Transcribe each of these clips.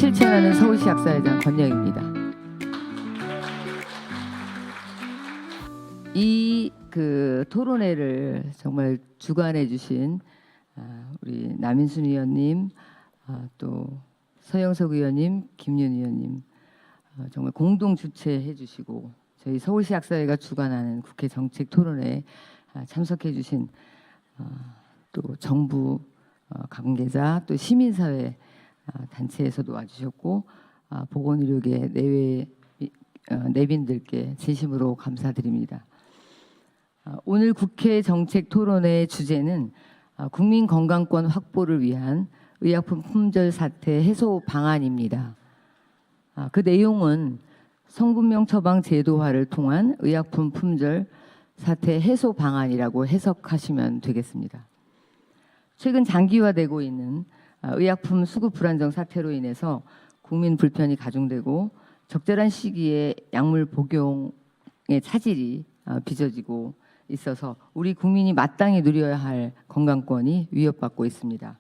실천하는 서울시 약사회장 권영입니다. 이 토론회를 정말 주관해 주신 우리 남인순 의원님, 또 서영석 의원님, 김윤 의원님 정말 공동 주최해 주시고 저희 서울시 약사회가 주관하는 국회 정책 토론회에 참석해 주신 또 정부 관계자 또 시민사회 단체에서도 와주셨고 보건의료계 내외 내빈들께 진심으로 감사드립니다. 오늘 국회 정책 토론회 주제는 국민 건강권 확보를 위한 의약품 품절 사태 해소 방안입니다. 그 내용은 성분명 처방 제도화를 통한 의약품 품절 사태 해소 방안이라고 해석하시면 되겠습니다. 최근 장기화되고 있는 의약품 수급 불안정 사태로 인해서 국민 불편이 가중되고 적절한 시기에 약물 복용의 차질이 빚어지고 있어서 우리 국민이 마땅히 누려야 할 건강권이 위협받고 있습니다.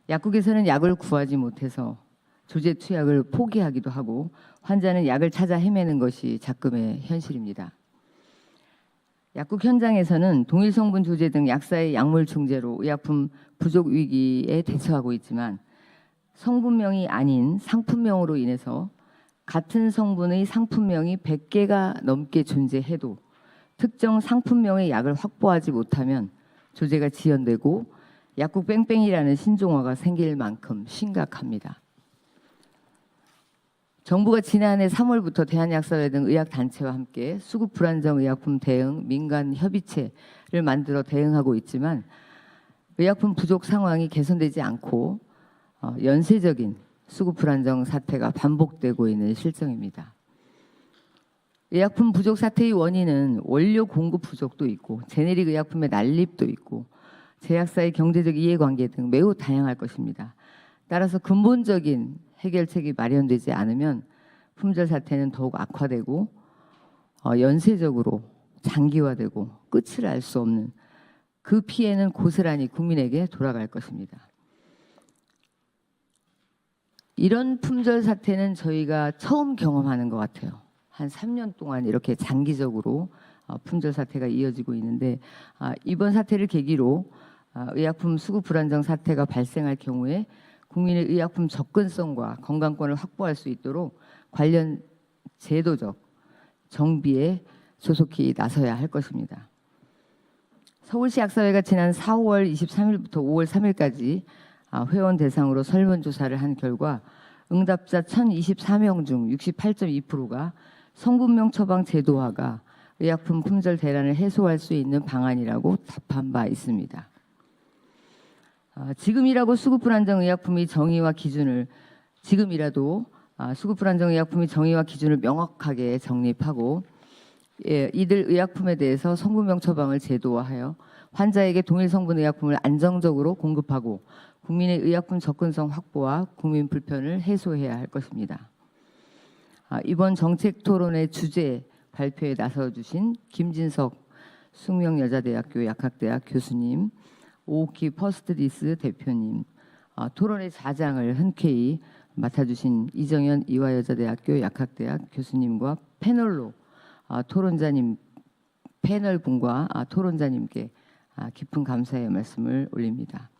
약국에서는 약을 구하지 못해서 조제 투약을 포기하기도 하고 환자는 약을 찾아 헤매는 것이 작금의 현실입니다. 약국 현장에서는 동일 성분 조제 등 약사의 약물 중재로 의약품 부족 위기에 대처하고 있지만 성분명이 아닌 상품명으로 인해서 같은 성분의 상품명이 100개가 넘게 존재해도 특정 상품명의 약을 확보하지 못하면 조제가 지연되고 약국 뺑뺑이라는 신종화가 생길 만큼 심각합니다. 정부가 지난해 3월부터 대한약사회 등 의학단체와 함께 수급 불안정 의약품 대응 민간협의체를 만들어 대응하고 있지만 의약품 부족 상황이 개선되지 않고 연쇄적인 수급 불안정 사태가 반복되고 있는 실정입니다. 의약품 부족 사태의 원인은 원료 공급 부족도 있고 제네릭 의약품의 난립도 있고 제약사의 경제적 이해관계 등 매우 다양할 것입니다. 따라서 근본적인 해결책이 마련되지 않으면 품절 사태는 더욱 악화되고 연쇄적으로 장기화되고 끝을 알 수 없는 그 피해는 고스란히 국민에게 돌아갈 것입니다. 이런 품절 사태는 저희가 처음 경험하는 것 같아요. 한 3년 동안 이렇게 장기적으로 품절 사태가 이어지고 있는데 이번 사태를 계기로 의약품 수급 불안정 사태가 발생할 경우에 국민의 의약품 접근성과 건강권을 확보할 수 있도록 관련 제도적 정비에 조속히 나서야 할 것입니다. 서울시 약사회가 지난 4월 23일부터 5월 3일까지 회원 대상으로 설문조사를 한 결과 응답자 1,024명 중 68.2%가 성분명 처방 제도화가 의약품 품절 대란을 해소할 수 있는 방안이라고 답한 바 있습니다. 지금이라도 수급 불안정 의약품의 정의와 기준을 명확하게 정립하고 이들 의약품에 대해서 성분명 처방을 제도화하여 환자에게 동일 성분 의약품을 안정적으로 공급하고 국민의 의약품 접근성 확보와 국민 불편을 해소해야 할 것입니다. 이번 정책 토론의 주제 발표에 나서주신 김진석 숙명여자대학교 약학대학 교수님, 오키 퍼스트디스 대표님, 토론의 자장을 흔쾌히 맡아주신 이정현 이화여자대학교 약학대학 교수님과 패널분과 토론자님께 깊은 감사의 말씀을 올립니다.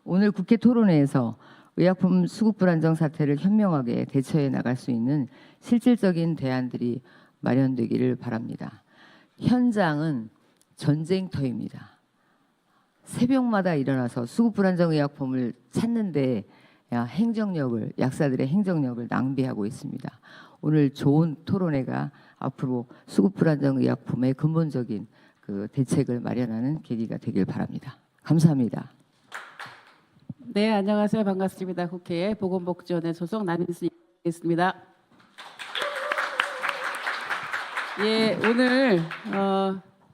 오늘 국회 토론회에서 의약품 수급 불안정 사태를 현명하게 대처해 나갈 수 있는 실질적인 대안들이 마련되기를 바랍니다. 현장은 전쟁터입니다. 새벽마다 일어나서 수급 불안정 의약품을 찾는데 약사들의 행정력을 낭비하고 있습니다. 오늘 좋은 토론회가 앞으로 수급 불안정 의약품의 근본적인 대책을 마련하는 계기가 되길 바랍니다. 감사합니다. 네, 안녕하세요. 반갑습니다. 국회에 보건복지원의 소속 남인순이겠습니다. 예, 오늘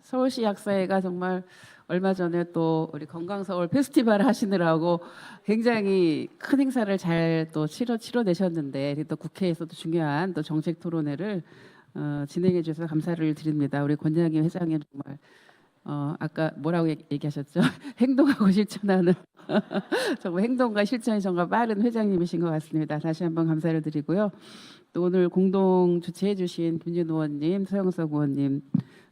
서울시 약사회가 정말 얼마 전에 또 우리 건강서울 페스티벌 하시느라고 굉장히 큰 행사를 잘 또 치러내셨는데 또 국회에서도 중요한 또 정책 토론회를 진행해 주셔서 감사를 드립니다. 우리 권양희 회장님 정말 아까 뭐라고 얘기하셨죠? 행동하고 실천하는 정말 행동과 실천이 정말 빠른 회장님이신 것 같습니다. 다시 한번 감사를 드리고요. 또 오늘 공동 주최해 주신 김진 의원님, 서영석 의원님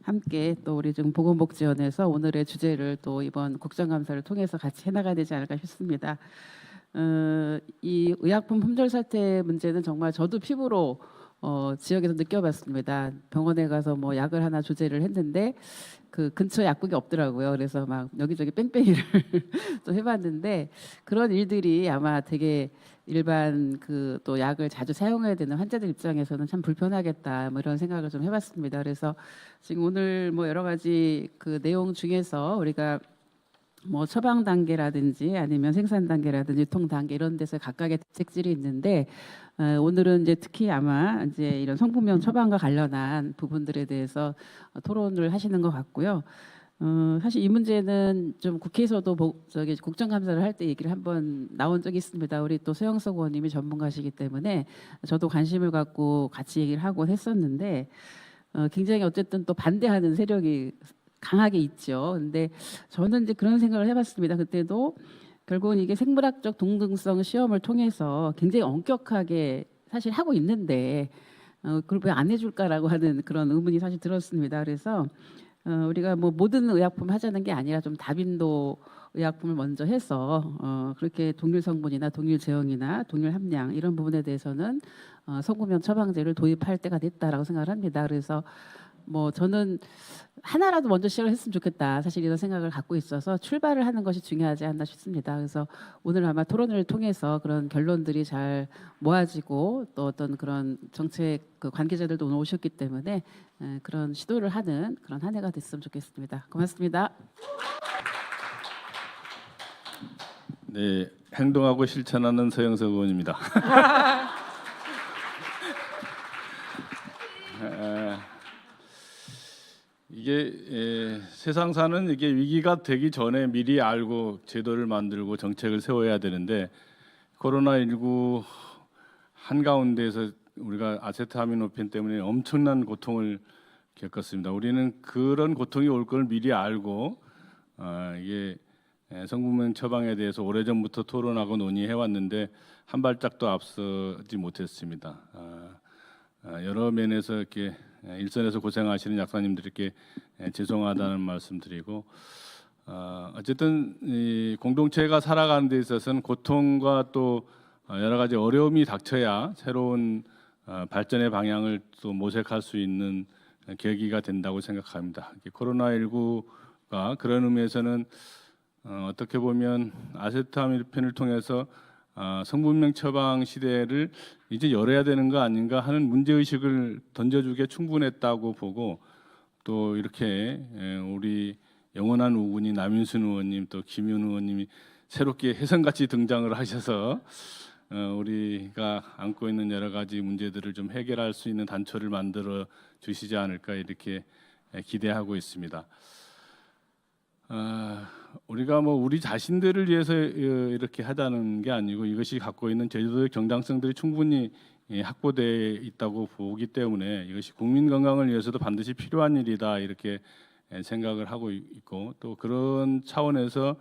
함께 또 우리 지금 보건복지원에서 오늘의 주제를 또 이번 국정감사를 통해서 같이 해나가야 되지 않을까 싶습니다. 이 의약품 품절 사태 문제는 정말 저도 피부로 지역에서 느껴봤습니다. 병원에 가서 뭐 약을 하나 조제를 했는데 그 근처 약국이 없더라고요. 그래서 막 여기저기 뺑뺑이를 또 해봤는데 그런 일들이 아마 되게 일반 그 또 약을 자주 사용해야 되는 환자들 입장에서는 참 불편하겠다 뭐 이런 생각을 좀 해봤습니다. 그래서 지금 오늘 뭐 여러 가지 그 내용 중에서 우리가 뭐 처방 단계라든지 아니면 생산 단계라든지 유통 단계 이런 데서 각각의 대책들이 있는데 오늘은 이제 특히 아마 이제 이런 성분명 처방과 관련한 부분들에 대해서 토론을 하시는 것 같고요. 사실 이 문제는 좀 국회에서도 저기 국정감사를 할 때 얘기를 한번 나온 적이 있습니다. 우리 또 서영석 의원님이 전문가시기 때문에 저도 관심을 갖고 같이 얘기를 하고 했었는데 굉장히 어쨌든 또 반대하는 세력이 강하게 있죠. 근데 저는 이제 그런 생각을 해봤습니다. 그때도 결국은 이게 생물학적 동등성 시험을 통해서 굉장히 엄격하게 사실 하고 있는데 그걸 왜 안 해줄까라고 하는 그런 의문이 사실 들었습니다. 그래서 우리가 뭐 모든 의약품 하자는 게 아니라 좀 다빈도 의약품을 먼저 해서 그렇게 동일 성분이나 동일 제형이나 동일 함량 이런 부분에 대해서는 성분명 처방제를 도입할 때가 됐다라고 생각을 합니다. 그래서 뭐 저는 하나라도 먼저 시작을 했으면 좋겠다 사실 이런 생각을 갖고 있어서 출발을 하는 것이 중요하지 않나 싶습니다. 그래서 오늘 아마 토론을 통해서 그런 결론들이 잘 모아지고 또 어떤 그런 정책 그 관계자들도 오늘 오셨기 때문에 그런 시도를 하는 그런 한 해가 됐으면 좋겠습니다. 고맙습니다. 네, 행동하고 실천하는 서영석 의원입니다. 이게 세상사는 이게 위기가 되기 전에 미리 알고 제도를 만들고 정책을 세워야 되는데 코로나19 한가운데에서 우리가 아세트아미노펜 때문에 엄청난 고통을 겪었습니다. 우리는 그런 고통이 올 걸 미리 알고 이게 성분명 처방에 대해서 오래전부터 토론하고 논의해 왔는데 한 발짝도 앞서지 못했습니다. 여러 면에서 이렇게 일선에서 고생하시는 약사님들께 죄송하다는 말씀드리고 어쨌든 이 공동체가 살아가는 데 있어서는 고통과 또 여러 가지 어려움이 닥쳐야 새로운 발전의 방향을 또 모색할 수 있는 계기가 된다고 생각합니다. 코로나19가 그런 의미에서는 어떻게 보면 아세트아미노펜을 통해서 성분명 처방 시대를 이제 열어야 되는 거 아닌가 하는 문제 의식을 던져주기에 충분했다고 보고 또 이렇게 우리 영원한 우군이 남인순 의원님 또 김윤 의원님이 새롭게 혜성같이 등장을 하셔서 우리가 안고 있는 여러 가지 문제들을 좀 해결할 수 있는 단초를 만들어 주시지 않을까 이렇게 기대하고 있습니다. 우리가 뭐 우리 자신들을 위해서 이렇게 하자는 게 아니고 이것이 갖고 있는 제도적 정당성들이 충분히 확보되어 있다고 보기 때문에 이것이 국민 건강을 위해서도 반드시 필요한 일이다 이렇게 생각을 하고 있고 또 그런 차원에서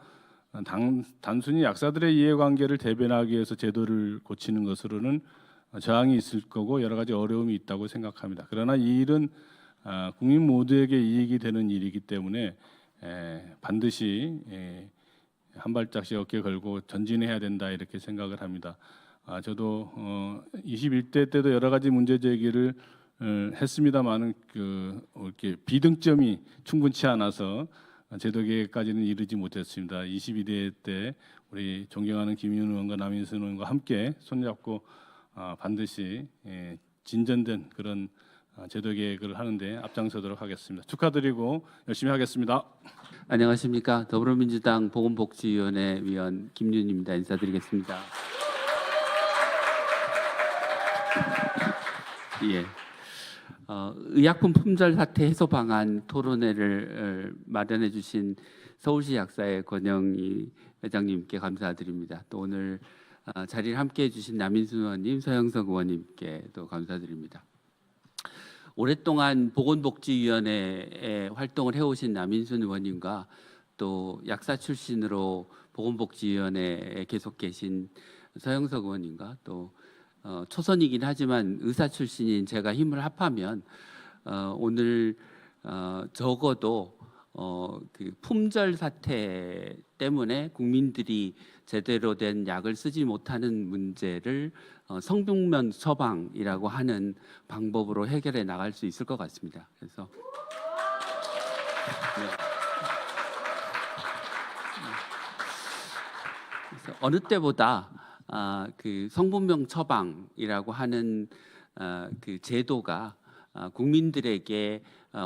단순히 약사들의 이해관계를 대변하기 위해서 제도를 고치는 것으로는 저항이 있을 거고 여러 가지 어려움이 있다고 생각합니다. 그러나 이 일은 국민 모두에게 이익이 되는 일이기 때문에 반드시 한 발짝씩 어깨 걸고 전진해야 된다 이렇게 생각을 합니다. 저도 21대 때도 여러 가지 문제 제기를 했습니다만은 이렇게 비등점이 충분치 않아서 제도 개혁까지는 이르지 못했습니다. 22대 때 우리 존경하는 김윤 의원과 남인순 의원과 함께 손잡고 반드시 진전된 그런 제도 개혁을 하는데 앞장서도록 하겠습니다. 축하드리고 열심히 하겠습니다. 안녕하십니까. 더불어민주당 보건복지위원회 위원 김윤입니다. 인사드리겠습니다. 예. 의약품 품절 사태 해소 방안 토론회를 마련해 주신 서울시 약사회 권영희 회장님께 감사드립니다. 또 오늘 자리를 함께해 주신 남인순 의원님, 서영석 의원님께도 감사드립니다. 오랫동안 보건복지위원회에 활동을 해오신 남인순 의원님과 또 약사 출신으로 보건복지위원회에 계속 계신 서영석 의원님과 또 초선이긴 하지만 의사 출신인 제가 힘을 합하면 오늘 적어도 그 품절 사태 때문에 국민들이 제대로 된 약을 쓰지 못하는 문제를 성병면 처방이라고 하는 방법으로 해결해 나갈 수 있을 것 같습니다. 그래서 그래서 어느 때보다 그 성분명 처방이라고 하는 그 제도가 국민들에게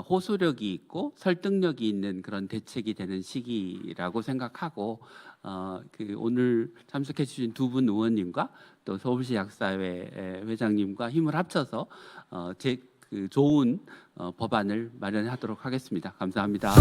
호소력이 있고 설득력이 있는 그런 대책이 되는 시기라고 생각하고 그 오늘 참석해 주신 두 분 의원님과 또 서울시 약사회 회장님과 힘을 합쳐서 그 좋은 법안을 마련하도록 하겠습니다. 감사합니다.